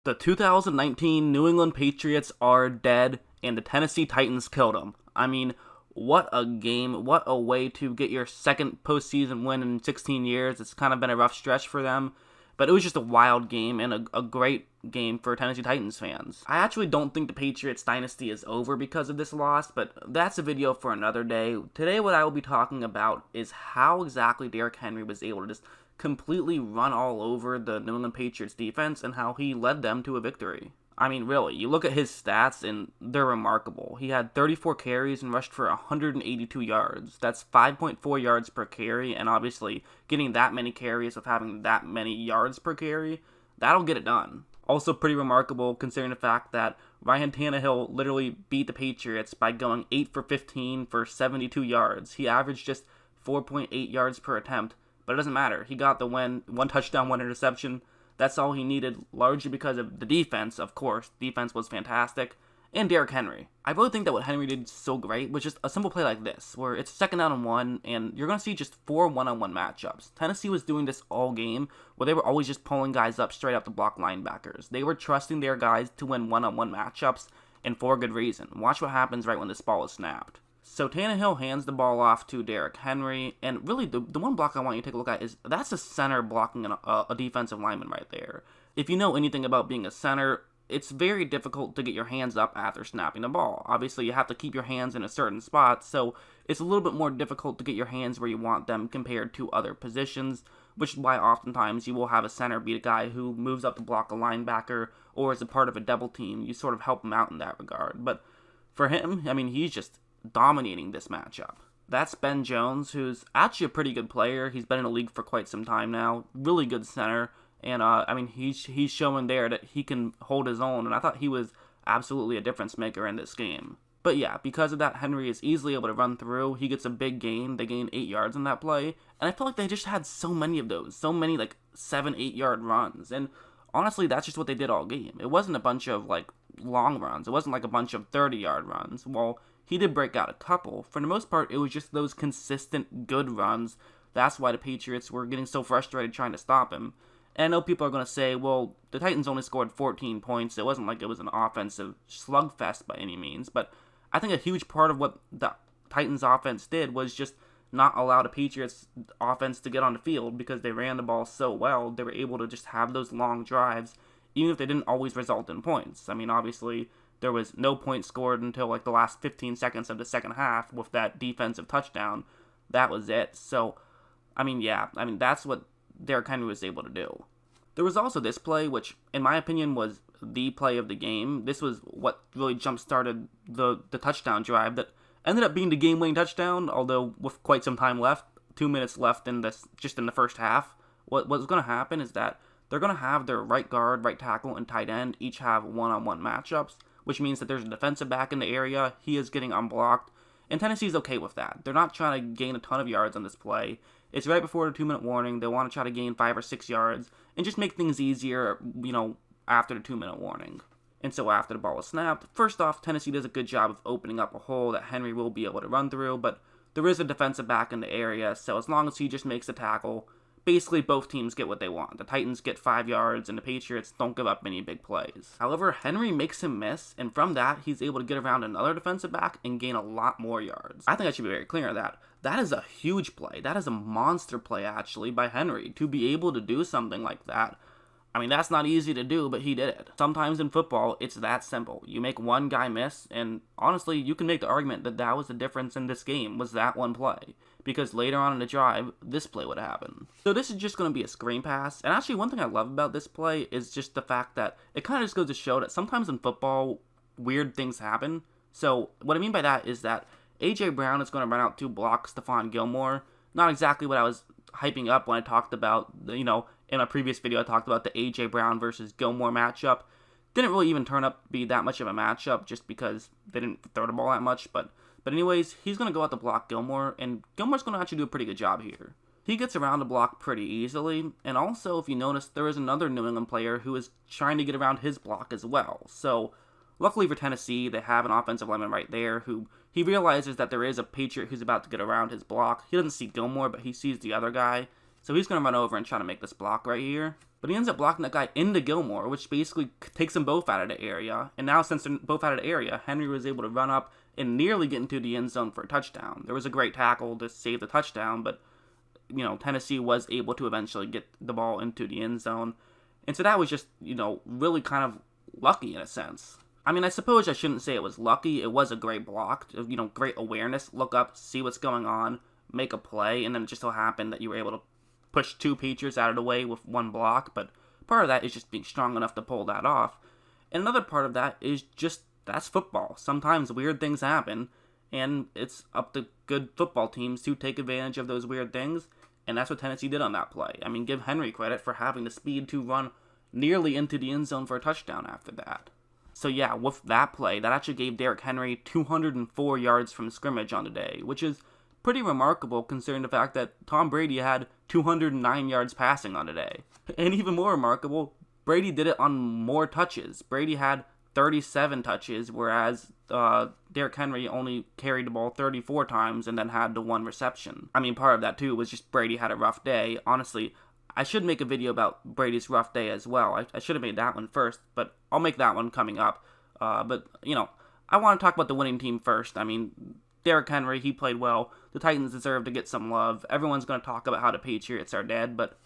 The 2019 New England Patriots are dead, and the Tennessee Titans killed them. I mean, what a game. What a way to get your second postseason win in 16 years. It's kind of been a rough stretch for them, but it was just a wild game and a great game for Tennessee Titans fans. I actually don't think the Patriots dynasty is over because of this loss, but that's a video for another day. Today, what I will be talking about is how exactly Derrick Henry was able to just completely run all over the New England Patriots defense and how he led them to a victory. I mean, really, you look at his stats and they're remarkable. He had 34 carries and rushed for 182 yards. That's 5.4 yards per carry, and obviously getting that many carries with having that many yards per carry, that'll get it done. Also pretty remarkable considering the fact that Ryan Tannehill literally beat the Patriots by going 8 for 15 for 72 yards. He averaged just 4.8 yards per attempt. But it doesn't matter. He got the win. 1 touchdown, 1 interception. That's all he needed, largely because of the defense, of course. Defense was fantastic. And Derrick Henry. I really think that what Henry did so great was just a simple play like this, where it's 2nd down and 1, and you're going to see just 4 one-on-one matchups. Tennessee was doing this all game, where they were always just pulling guys up straight up to block linebackers. They were trusting their guys to win one-on-one matchups, and for a good reason. Watch what happens right when this ball is snapped. So Tannehill hands the ball off to Derrick Henry, and really the one block I want you to take a look at is that's a center blocking a defensive lineman right there. If you know anything about being a center, it's very difficult to get your hands up after snapping the ball. Obviously, you have to keep your hands in a certain spot, so it's a little bit more difficult to get your hands where you want them compared to other positions, which is why oftentimes you will have a center beat a guy who moves up to block a linebacker or is a part of a double team. You sort of help him out in that regard. But for him, I mean, he's just dominating this matchup. That's Ben Jones, who's actually a pretty good player. He's been in the league for quite some time now. Really good center. And, I mean, he's showing there that he can hold his own. And I thought he was absolutely a difference maker in this game. But yeah, because of that, Henry is easily able to run through. He gets a big gain. They gain 8 yards in that play. And I feel like they just had so many of those. So many, like, 7-8 yard runs. And honestly, that's just what they did all game. It wasn't a bunch of, like, long runs. It wasn't like a bunch of 30-yard runs. Well, he did break out a couple. For the most part, it was just those consistent good runs. That's why the Patriots were getting so frustrated trying to stop him. And I know people are going to say, well, the Titans only scored 14 points. It wasn't like it was an offensive slugfest by any means. But I think a huge part of what the Titans offense did was just not allow the Patriots offense to get on the field because they ran the ball so well. They were able to just have those long drives, even if they didn't always result in points. I mean, obviously, there was no points scored until like the last 15 seconds of the second half with that defensive touchdown. That was it. So, I mean, yeah, that's what Derrick Henry was able to do. There was also this play, which, in my opinion, was the play of the game. This was what really jump-started the touchdown drive that ended up being the game-winning touchdown, although with quite some time left, 2 minutes left in this, just in the first half. What's going to happen is that they're going to have their right guard, right tackle, and tight end each have one-on-one matchups, which means that there's a defensive back in the area. He is getting unblocked, and Tennessee's okay with that. They're not trying to gain a ton of yards on this play. It's right before the 2-minute warning. They want to try to gain 5 or 6 yards and just make things easier, after the 2-minute warning. And so after the ball is snapped, first off, Tennessee does a good job of opening up a hole that Henry will be able to run through, but there is a defensive back in the area, so as long as he just makes a tackle, basically both teams get what they want. The Titans get 5 yards, and the Patriots don't give up any big plays. However, Henry makes him miss, and from that, he's able to get around another defensive back and gain a lot more yards. I think I should be very clear on that. That is a huge play. That is a monster play, actually, by Henry. To be able to do something like that, I mean, that's not easy to do, but he did it. Sometimes in football, it's that simple. You make one guy miss, and honestly, you can make the argument that that was the difference in this game, was that one play. Because later on in the drive, this play would happen. So this is just going to be a screen pass. And actually, one thing I love about this play is just the fact that it kind of just goes to show that sometimes in football, weird things happen. So what I mean by that is that A.J. Brown is going to run out to block Stephon Gilmore. Not exactly what I was hyping up when I talked about, in a previous video I talked about the A.J. Brown versus Gilmore matchup. Didn't really even turn up to be that much of a matchup just because they didn't throw the ball that much. But anyways, he's going to go out to block Gilmore, and Gilmore's going to actually do a pretty good job here. He gets around the block pretty easily, and also, if you notice, there is another New England player who is trying to get around his block as well. So, luckily for Tennessee, they have an offensive lineman right there who he realizes that there is a Patriot who's about to get around his block. He doesn't see Gilmore, but he sees the other guy. So he's going to run over and try to make this block right here. but he ends up blocking that guy into Gilmore, which basically takes them both out of the area. And now since they're both out of the area, Henry was able to run up and nearly get into the end zone for a touchdown. There was a great tackle to save the touchdown, but Tennessee was able to eventually get the ball into the end zone. And so that was just, really kind of lucky in a sense. I mean, I suppose I shouldn't say it was lucky. It was a great block, great awareness, look up, see what's going on, make a play, and then it just so happened that you were able to push two Patriots out of the way with one block. But part of that is just being strong enough to pull that off. And another part of that is just, that's football. Sometimes weird things happen, and it's up to good football teams to take advantage of those weird things. And that's what Tennessee did on that play. I mean, give Henry credit for having the speed to run nearly into the end zone for a touchdown after that. So yeah, with that play, that actually gave Derrick Henry 204 yards from scrimmage on the day, which is pretty remarkable considering the fact that Tom Brady had 209 yards passing on the day. And even more remarkable, Brady did it on more touches. Brady had 37 touches, whereas Derrick Henry only carried the ball 34 times and then had the one reception. I mean, part of that too was just Brady had a rough day. Honestly, I should make a video about Brady's rough day as well. I should have made that one first, but I'll make that one coming up. But I want to talk about the winning team first. I mean, Derrick Henry, he played well. The Titans deserve to get some love. Everyone's going to talk about how the Patriots are dead, but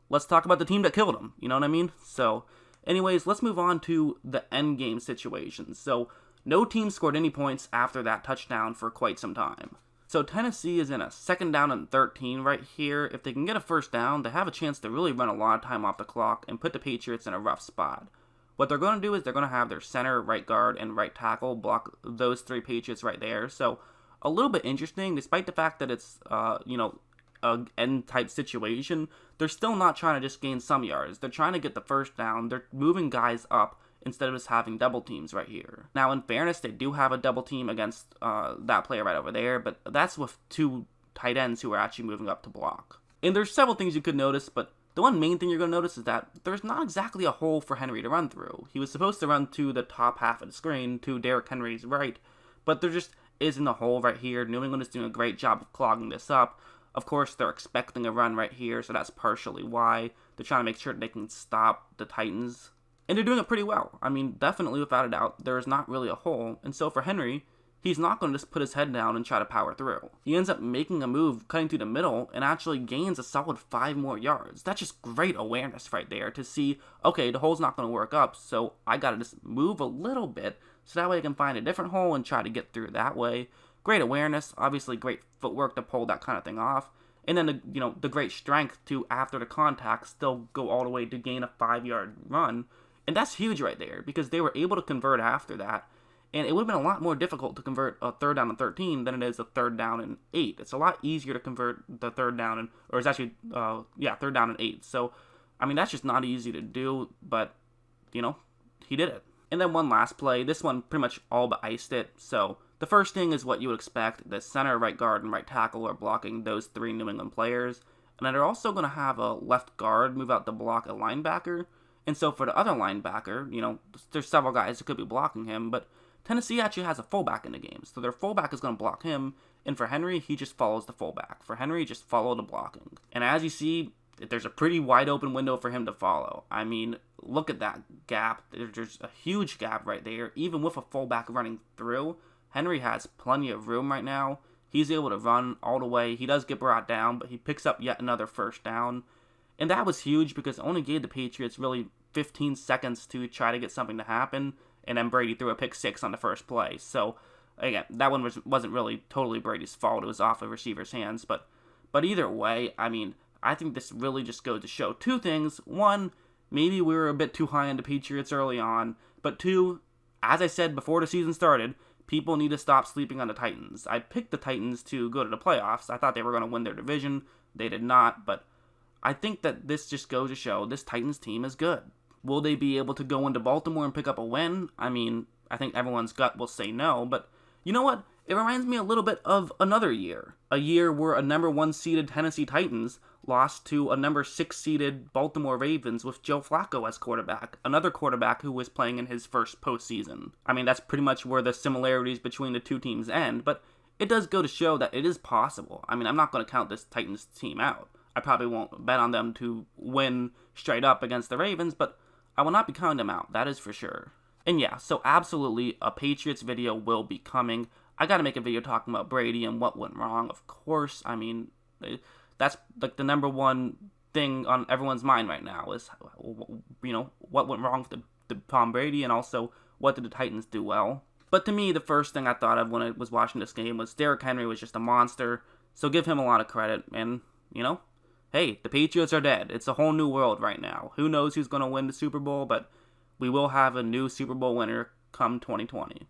let's talk about the team that killed them. You know what I mean? So, anyways, let's move on to the endgame situation. So, no team scored any points after that touchdown for quite some time. So, Tennessee is in a 2nd down and 13 right here. If they can get a first down, they have a chance to really run a lot of time off the clock and put the Patriots in a rough spot. What they're going to do is they're going to have their center, right guard, and right tackle block those three Patriots right there. So, a little bit interesting, despite the fact that it's, a end-type situation, they're still not trying to just gain some yards. They're trying to get the first down. They're moving guys up instead of just having double teams right here. Now, in fairness, they do have a double team against that player right over there, but that's with two tight ends who are actually moving up to block. And there's several things you could notice, but the one main thing you're going to notice is that there's not exactly a hole for Henry to run through. He was supposed to run to the top half of the screen, to Derrick Henry's right, but there just isn't a hole right here. New England is doing a great job of clogging this up. Of course, they're expecting a run right here, so that's partially why. They're trying to make sure they can stop the Titans. And they're doing it pretty well. I mean, definitely, without a doubt, there is not really a hole. And so for Henry, he's not going to just put his head down and try to power through. He ends up making a move, cutting through the middle, and actually gains a solid 5 more yards. That's just great awareness right there to see, okay, the hole's not going to work up, so I got to just move a little bit, so that way I can find a different hole and try to get through that way. Great awareness, obviously great footwork to pull that kind of thing off. And then, the great strength to, after the contact, still go all the way to gain a 5-yard run. And that's huge right there, because they were able to convert after that. And it would have been a lot more difficult to convert a 3rd down and 13 than it is a 3rd down and 8. It's a lot easier to convert the 3rd down or it's actually, 3rd down and 8. So, I mean, that's just not easy to do, but, he did it. And then one last play. This one pretty much all but iced it. So, the first thing is what you would expect. The center, right guard, and right tackle are blocking those 3 New England players. And then they're also going to have a left guard move out to block a linebacker. And so for the other linebacker, there's several guys who could be blocking him, but Tennessee actually has a fullback in the game. So their fullback is going to block him, and for Henry, he just follows the fullback. For Henry, just follow the blocking. And as you see, there's a pretty wide open window for him to follow. I mean, look at that gap. There's a huge gap right there. Even with a fullback running through, Henry has plenty of room right now. He's able to run all the way. He does get brought down, but he picks up yet another first down. And that was huge because it only gave the Patriots really 15 seconds to try to get something to happen. And then Brady threw a pick 6 on the first play. So, again, that one wasn't really totally Brady's fault. It was off the receiver's hands. But either way, I mean, I think this really just goes to show 2 things. 1, maybe we were a bit too high on the Patriots early on. But 2, as I said before the season started, people need to stop sleeping on the Titans. I picked the Titans to go to the playoffs. I thought they were going to win their division. They did not, but I think that this just goes to show this Titans team is good. Will they be able to go into Baltimore and pick up a win? I mean, I think everyone's gut will say no, but you know what? It reminds me a little bit of another year. A year where a number 1 seeded Tennessee Titans lost to a number 6 seeded Baltimore Ravens with Joe Flacco as quarterback. Another quarterback who was playing in his first postseason. I mean, that's pretty much where the similarities between the 2 teams end, but it does go to show that it is possible. I mean, I'm not going to count this Titans team out. I probably won't bet on them to win straight up against the Ravens, but I will not be counting them out, that is for sure. And yeah, so absolutely, a Patriots video will be coming. I gotta make a video talking about Brady and what went wrong, of course. I mean, that's like the number one thing on everyone's mind right now is, what went wrong with the Tom Brady, and also what did the Titans do well. But to me, the first thing I thought of when I was watching this game was Derrick Henry was just a monster, so give him a lot of credit. And, hey, the Patriots are dead. It's a whole new world right now. Who knows who's going to win the Super Bowl, but we will have a new Super Bowl winner come 2020.